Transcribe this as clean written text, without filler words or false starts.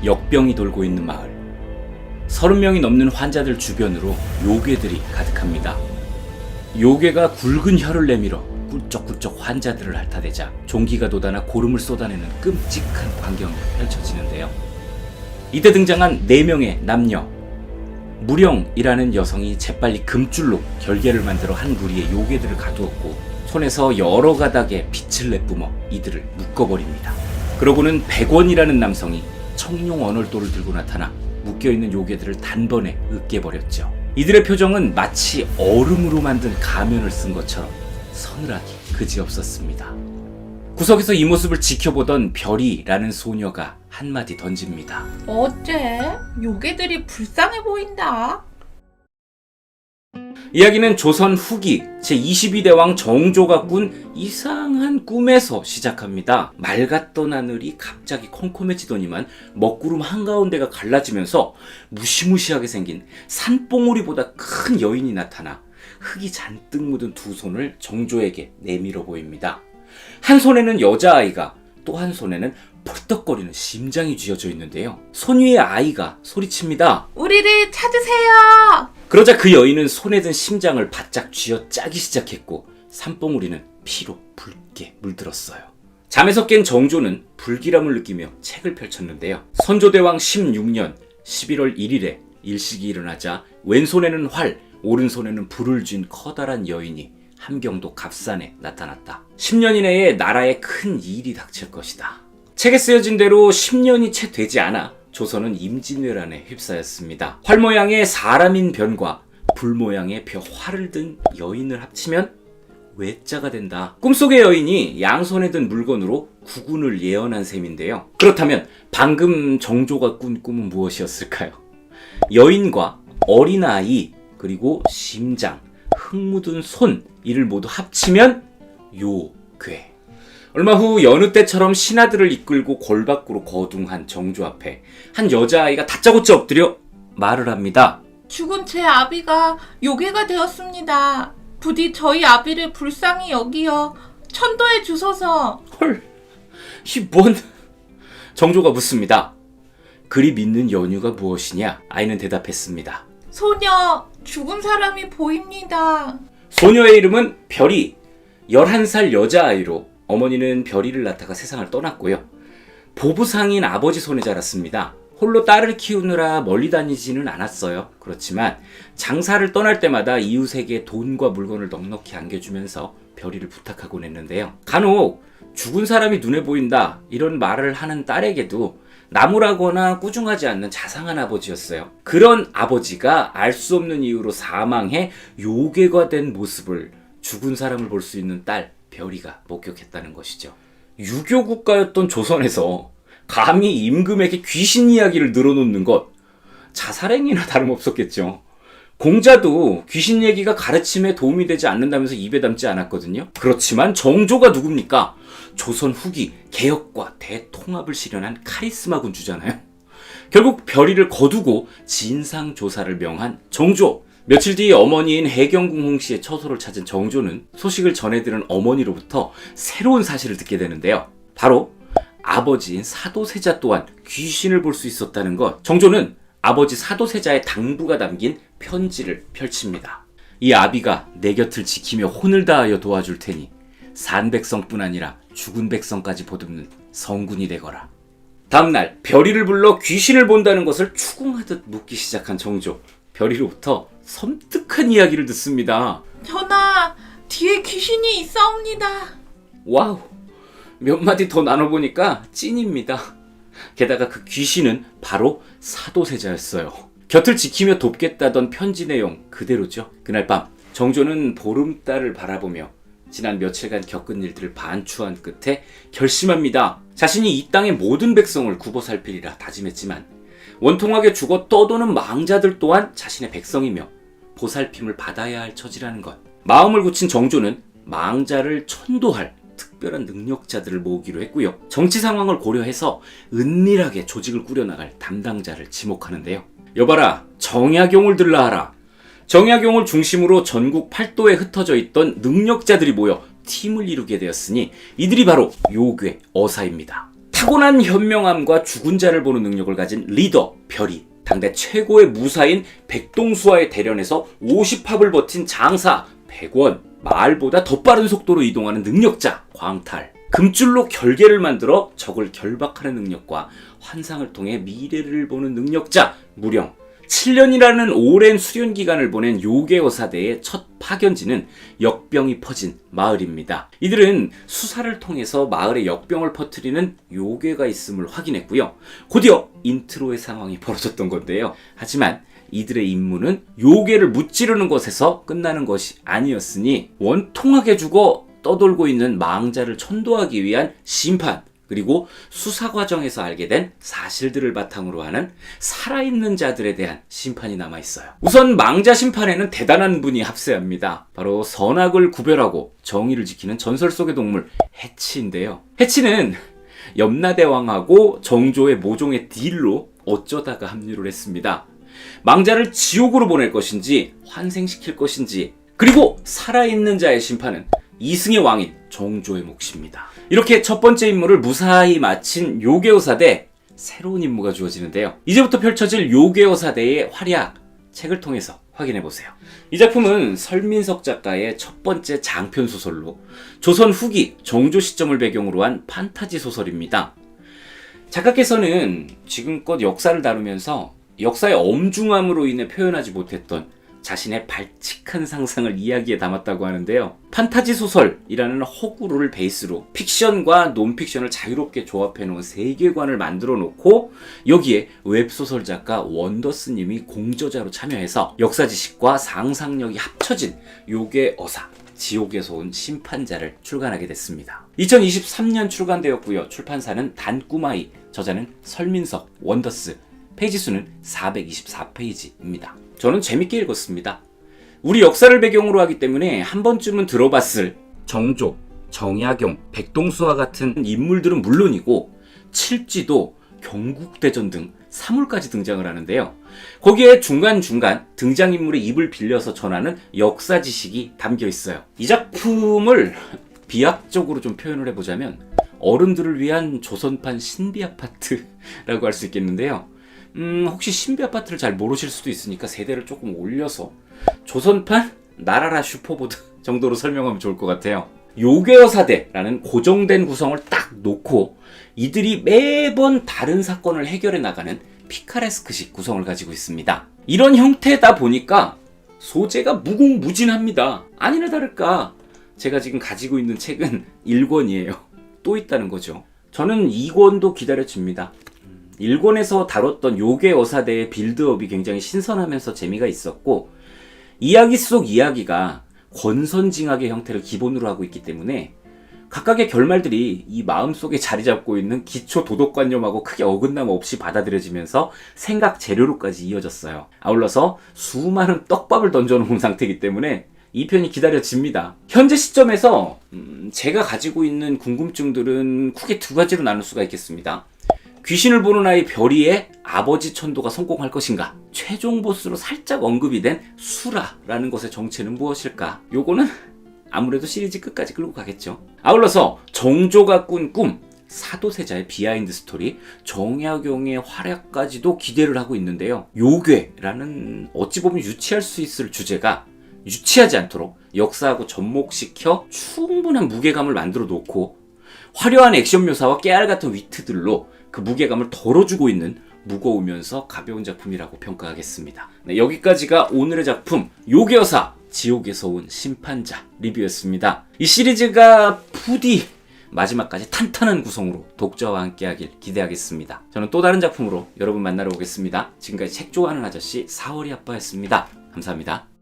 역병이 돌고 있는 마을. 30명이 넘는 환자들 주변으로 요괴들이 가득합니다. 요괴가 굵은 혀를 내밀어 꿀쩍꿀쩍 환자들을 핥아대자 종기가 돋아나 고름을 쏟아내는 끔찍한 광경이 펼쳐지는데요. 이때 등장한 4명의 남녀. 무령이라는 여성이 재빨리 금줄로 결계를 만들어 한 무리의 요괴들을 가두었고 손에서 여러 가닥의 빛을 내뿜어 이들을 묶어버립니다. 그러고는 백원이라는 남성이 청룡 언월도를 들고 나타나 묶여있는 요괴들을 단번에 으깨버렸죠. 이들의 표정은 마치 얼음으로 만든 가면을 쓴 것처럼 서늘하기 그지없었습니다. 구석에서 이 모습을 지켜보던 별이라는 소녀가 한마디 던집니다. 어째? 요괴들이 불쌍해 보인다. 이야기는 조선 후기 제22대 왕 정조가 꾼 이상한 꿈에서 시작합니다. 맑았던 하늘이 갑자기 컴컴해지더니만 먹구름 한가운데가 갈라지면서 무시무시하게 생긴 산봉우리보다 큰 여인이 나타나 흙이 잔뜩 묻은 두 손을 정조에게 내밀어 보입니다. 한 손에는 여자아이가 또 한 손에는 펄떡거리는 심장이 쥐어져 있는데요. 손 위의 아이가 소리칩니다. 우리를 찾으세요. 그러자 그 여인은 손에 든 심장을 바짝 쥐어 짜기 시작했고 산봉우리는 피로 붉게 물들었어요. 잠에서 깬 정조는 불길함을 느끼며 책을 펼쳤는데요. 선조대왕 16년 11월 1일에 일식이 일어나자 왼손에는 활, 오른손에는 불을 쥔 커다란 여인이 함경도 갑산에 나타났다. 10년 이내에 나라에 큰 일이 닥칠 것이다. 책에 쓰여진 대로 10년이 채 되지 않아 조선은 임진왜란에 휩싸였습니다. 활 모양의 사람인 변과 불 모양의 활을 든 여인을 합치면 외자가 된다. 꿈속의 여인이 양손에 든 물건으로 국운을 예언한 셈인데요. 그렇다면 방금 정조가 꾼 꿈은 무엇이었을까요? 여인과 어린아이 그리고 심장, 흙 묻은 손 이를 모두 합치면 요괴. 얼마 후 여느 때처럼 신하들을 이끌고 골 밖으로 거둥한 정조 앞에 한 여자아이가 다짜고짜 엎드려 말을 합니다. 죽은 제 아비가 요괴가 되었습니다. 부디 저희 아비를 불쌍히 여기어 천도해 주소서. 헐, 이 뭔... 정조가 묻습니다. 그리 믿는 연유가 무엇이냐? 아이는 대답했습니다. 소녀, 죽은 사람이 보입니다. 소녀의 이름은 별이, 11살 여자아이로 어머니는 별이를 낳다가 세상을 떠났고요. 보부상인 아버지 손에 자랐습니다. 홀로 딸을 키우느라 멀리 다니지는 않았어요. 그렇지만 장사를 떠날 때마다 이웃에게 돈과 물건을 넉넉히 안겨주면서 별이를 부탁하곤 했는데요. 간혹 죽은 사람이 눈에 보인다 이런 말을 하는 딸에게도 나무라거나 꾸중하지 않는 자상한 아버지였어요. 그런 아버지가 알 수 없는 이유로 사망해 요괴가 된 모습을 죽은 사람을 볼 수 있는 딸 별이가 목격했다는 것이죠. 유교 국가였던 조선에서 감히 임금에게 귀신 이야기를 늘어놓는 것, 자살행위나 다름없었겠죠. 공자도 귀신 얘기가 가르침에 도움이 되지 않는다면서 입에 담지 않았거든요. 그렇지만 정조가 누굽니까? 조선 후기 개혁과 대통합을 실현한 카리스마 군주잖아요. 결국 별이를 거두고 진상조사를 명한 정조. 며칠 뒤 어머니인 해경궁 홍씨의 처소를 찾은 정조는 소식을 전해들은 어머니로부터 새로운 사실을 듣게 되는데요. 바로 아버지인 사도세자 또한 귀신을 볼 수 있었다는 것. 정조는 아버지 사도세자의 당부가 담긴 편지를 펼칩니다. 이 아비가 내 곁을 지키며 혼을 다하여 도와줄 테니 산 백성뿐 아니라 죽은 백성까지 보듬는 성군이 되거라. 다음날 별이를 불러 귀신을 본다는 것을 추궁하듯 묻기 시작한 정조. 별이로부터 섬뜩한 이야기를 듣습니다. 전하, 뒤에 귀신이 있사옵니다. 와우, 몇 마디 더 나눠보니까 찐입니다. 게다가 그 귀신은 바로 사도세자였어요. 곁을 지키며 돕겠다던 편지 내용 그대로죠. 그날 밤 정조는 보름달을 바라보며 지난 며칠간 겪은 일들을 반추한 끝에 결심합니다. 자신이 이 땅의 모든 백성을 굽어 살피리라 다짐했지만 원통하게 죽어 떠도는 망자들 또한 자신의 백성이며 보살핌을 받아야 할 처지라는 것. 마음을 굳힌 정조는 망자를 천도할 특별한 능력자들을 모으기로 했고요. 정치 상황을 고려해서 은밀하게 조직을 꾸려나갈 담당자를 지목하는데요. 여봐라, 정약용을 들라하라. 정약용을 중심으로 전국 8도에 흩어져 있던 능력자들이 모여 팀을 이루게 되었으니 이들이 바로 요괴 어사입니다. 타고난 현명함과 죽은 자를 보는 능력을 가진 리더 별이, 당대 최고의 무사인 백동수와의 대련에서 50합을 버틴 장사 백원, 말보다 더 빠른 속도로 이동하는 능력자 광탈, 금줄로 결계를 만들어 적을 결박하는 능력과 환상을 통해 미래를 보는 능력자 무령, 7년이라는 오랜 수련 기간을 보낸 요괴어사대의 첫 파견지는 역병이 퍼진 마을입니다. 이들은 수사를 통해서 마을에 역병을 퍼뜨리는 요괴가 있음을 확인했고요. 곧이어 인트로의 상황이 벌어졌던 건데요. 하지만 이들의 임무는 요괴를 무찌르는 것에서 끝나는 것이 아니었으니 원통하게 죽어 떠돌고 있는 망자를 천도하기 위한 심판, 그리고 수사 과정에서 알게 된 사실들을 바탕으로 하는 살아있는 자들에 대한 심판이 남아있어요. 우선 망자 심판에는 대단한 분이 합세합니다. 바로 선악을 구별하고 정의를 지키는 전설 속의 동물 해치인데요. 해치는 염라대왕하고 정조의 모종의 딜로 어쩌다가 합류를 했습니다. 망자를 지옥으로 보낼 것인지 환생시킬 것인지, 그리고 살아있는 자의 심판은 이승의 왕인 정조의 몫입니다. 이렇게 첫 번째 임무를 무사히 마친 요괴어사대, 새로운 임무가 주어지는데요. 이제부터 펼쳐질 요괴어사대의 활약, 책을 통해서 확인해보세요. 이 작품은 설민석 작가의 첫 번째 장편 소설로 조선 후기 정조 시점을 배경으로 한 판타지 소설입니다. 작가께서는 지금껏 역사를 다루면서 역사의 엄중함으로 인해 표현하지 못했던 자신의 발칙한 상상을 이야기에 담았다고 하는데요. 판타지 소설이라는 허구를 베이스로 픽션과 논픽션을 자유롭게 조합해놓은 세계관을 만들어 놓고 여기에 웹소설 작가 원더스님이 공저자로 참여해서 역사 지식과 상상력이 합쳐진 요괴어사, 지옥에서 온 심판자를 출간하게 됐습니다. 2023년 출간되었고요. 출판사는 단꾸마이, 저자는 설민석, 원더스, 페이지 수는 424페이지입니다. 저는 재밌게 읽었습니다. 우리 역사를 배경으로 하기 때문에 한 번쯤은 들어봤을 정조, 정약용, 백동수와 같은 인물들은 물론이고 칠지도, 경국대전 등 사물까지 등장을 하는데요. 거기에 중간중간 등장인물의 입을 빌려서 전하는 역사 지식이 담겨 있어요. 이 작품을 비약적으로 좀 표현을 해보자면 어른들을 위한 조선판 신비아파트라고 할 수 있겠는데요. 혹시 신비아파트를 잘 모르실 수도 있으니까 세대를 조금 올려서 조선판 나라라 슈퍼보드 정도로 설명하면 좋을 것 같아요. 요괴어사대라는 고정된 구성을 딱 놓고 이들이 매번 다른 사건을 해결해 나가는 피카레스크식 구성을 가지고 있습니다. 이런 형태다 보니까 소재가 무궁무진합니다. 아니나 다를까 제가 지금 가지고 있는 책은 1권이에요. 또 있다는 거죠. 저는 2권도 기다려집니다. 1권에서 다뤘던 요괴어사대의 빌드업이 굉장히 신선하면서 재미가 있었고, 이야기 속 이야기가 권선징악의 형태를 기본으로 하고 있기 때문에 각각의 결말들이 이 마음속에 자리 잡고 있는 기초 도덕관념하고 크게 어긋남 없이 받아들여지면서 생각 재료로까지 이어졌어요. 아울러서 수많은 떡밥을 던져놓은 상태이기 때문에 이 편이 기다려집니다. 현재 시점에서 제가 가지고 있는 궁금증들은 크게 두 가지로 나눌 수가 있겠습니다. 귀신을 보는 아이 별이의 아버지 천도가 성공할 것인가? 최종 보스로 살짝 언급이 된 수라라는 것의 정체는 무엇일까? 요거는 아무래도 시리즈 끝까지 끌고 가겠죠. 아울러서 정조가 꾼 꿈, 사도세자의 비하인드 스토리, 정약용의 활약까지도 기대를 하고 있는데요. 요괴라는 어찌 보면 유치할 수 있을 주제가 유치하지 않도록 역사하고 접목시켜 충분한 무게감을 만들어 놓고 화려한 액션 묘사와 깨알 같은 위트들로 그 무게감을 덜어주고 있는 무거우면서 가벼운 작품이라고 평가하겠습니다. 네, 여기까지가 오늘의 작품 요괴어사 지옥에서 온 심판자 리뷰였습니다. 이 시리즈가 부디 마지막까지 탄탄한 구성으로 독자와 함께하길 기대하겠습니다. 저는 또 다른 작품으로 여러분 만나러 오겠습니다. 지금까지 책 좋아하는 아저씨 사월이 아빠였습니다. 감사합니다.